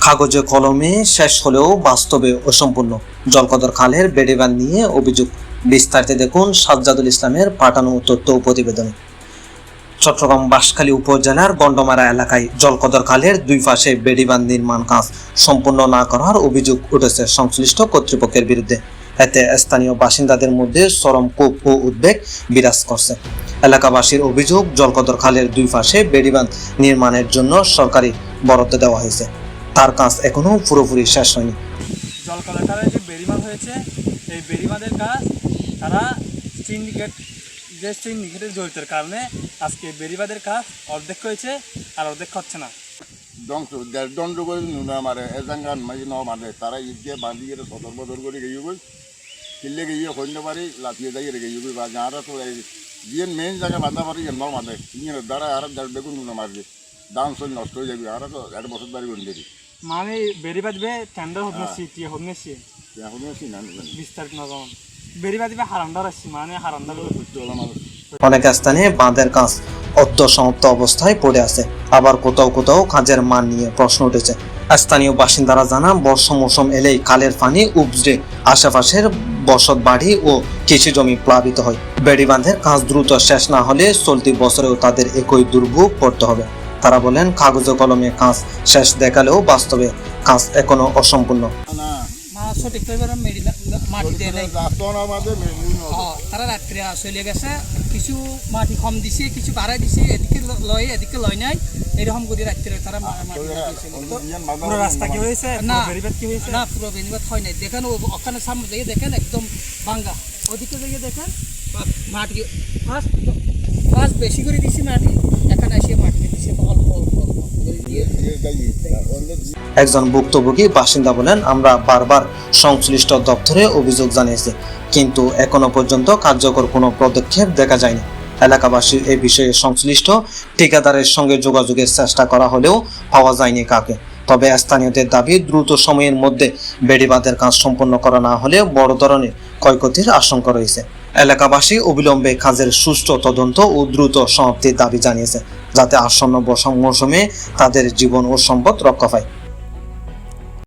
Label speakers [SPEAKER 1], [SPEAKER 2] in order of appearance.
[SPEAKER 1] কাগজে কলমে শেষ হলেও বাস্তবে অসম্পূর্ণ জলকদর খালের বেড়িবাঁধ নিয়ে অভিযোগ। বিস্তারিত দেখুন সাজ্জাদুল ইসলামের পাঠানো তথ্য ও প্রতিবেদন। চট্টগ্রাম বাঁশখালী উপজেলার গন্ডমারা এলাকায় জলকদর খালের দুই পাশে বেড়িবাঁধ নির্মাণ কাজ সম্পূর্ণ না করার অভিযোগ উঠেছে সংশ্লিষ্ট কর্তৃপক্ষের বিরুদ্ধে। এতে স্থানীয় বাসিন্দাদের মধ্যে চরম ক্ষোভ ও উদ্বেগ বিরাজ করছে। এলাকাবাসীর অভিযোগ, জলকদর খালের দুই পাশে বেড়িবাঁধ নির্মাণের জন্য সরকারি বরাদ্দ দেওয়া হয়েছে, তার কাজ এখনো পুরোপুরি শেষ হয়নি।
[SPEAKER 2] জলকদর খালের যে বেড়িবাঁধ হয়েছে, এই বেড়িবাঁধের কাজ তারা সিন্ডিকেটের জড়িতের কারণে আজকে বেড়িবাঁধের কাজ অর্ধেক হয়েছে আর অর্ধেক হচ্ছে না।
[SPEAKER 3] দণ্ড করে নুনা মারে এজাঙ্গান মাঝে ন মারে তারা ঈদ দিয়ে বাঁধিয়ে সদর বদর করে গিয়ে বই কিনলে গিয়ে হইতে পারি লাফিয়ে যাই গিয়ে বই বা যারা তো দিয়ে মেইন জায়গায় বাঁধা পারি ন মারে নিয়ে দ্বারা আর বেগুন নুনা মারবে দাম সব নষ্ট হয়ে যাবে আর তো এক বছর বাড়ি বন্ধ দেরি
[SPEAKER 2] মানে বেড়িবাঁধ টেন্ডার হচ্ছে টিয়া হচ্ছে
[SPEAKER 3] এখন না
[SPEAKER 2] বিস্তারিত না যেমন বেড়িবাঁধ হারান্দার আসছি মানে হারান্দার
[SPEAKER 1] অনেক স্থানে বাঁধের কাজ অর্ধসমাপ্ত অবস্থায় পড়ে আছে, আবার কোথাও কোথাও কাজের মান নিয়ে প্রশ্ন উঠেছে। স্থানীয় বাসিন্দারা জানান, বর্ষা মৌসুম এলেই খালের পানি উপজে আশেপাশের বসত বাড়ি ও কৃষি জমি প্লাবিত হয়। বেড়িবাঁধের কাজ দ্রুত শেষ না হলে চলতি বছরেও তাদের একই দুর্ভোগ পড়তে হবে। তারা বলেন, কাগজে কলমে কাজ শেষ দেখালেও বাস্তবে কাজ এখনো অসম্পূর্ণ।
[SPEAKER 4] তারা রাত্রে চলে গেছে, কিছু মাটি কম দিছে, কিছু বাড়াই দিছে, এদিকে লয় এদিকে লয় নাই, এরকম করে রাত্রে তারা
[SPEAKER 2] পুরো রাস্তা কি হয়েছে
[SPEAKER 4] না
[SPEAKER 2] বেড়িবাঁধ কি হয়েছে
[SPEAKER 4] না পুরো বেড়িবাঁধ হয় নাই। দেখেন ওখানে সামনে দিকে দেখেন একদম ভাঙ্গা, ওদিকে দিকে দেখেন মাটি ফার্স্ট বেশি করে দিছি মাটি, এখানে এসে মাটি দিছে অল্প অল্প।
[SPEAKER 1] একজন ভুক্তভোগী বাসিন্দা বলেন, আমরা বারবার সংশ্লিষ্ট দপ্তরে অভিযোগ জানিয়েছি, কিন্তু এখনো পর্যন্ত কার্যকর কোনো পদক্ষেপ দেখা যায়নি। এলাকাবাসীর এই বিষয়ে সংশ্লিষ্ট ঠিকাদারের সঙ্গে যোগাযোগের চেষ্টা করা হলেও পাওয়া যায়নি কাকে। তবে স্থানীয়দের দাবি, দ্রুত সময়ের মধ্যে বেড়িবাঁধের কাজ সম্পন্ন করা না হলে বড় ধরনের ক্ষয়ক্ষতির আশঙ্কা রয়েছে। এলাকাবাসী অবিলম্বে কাজের সুষ্ঠু তদন্ত ও দ্রুত সমাপ্তির দাবি জানিয়েছে, যাতে আসন্ন বর্ষা মৌসুমে তাদের জীবন ও সম্পদ রক্ষা পায়।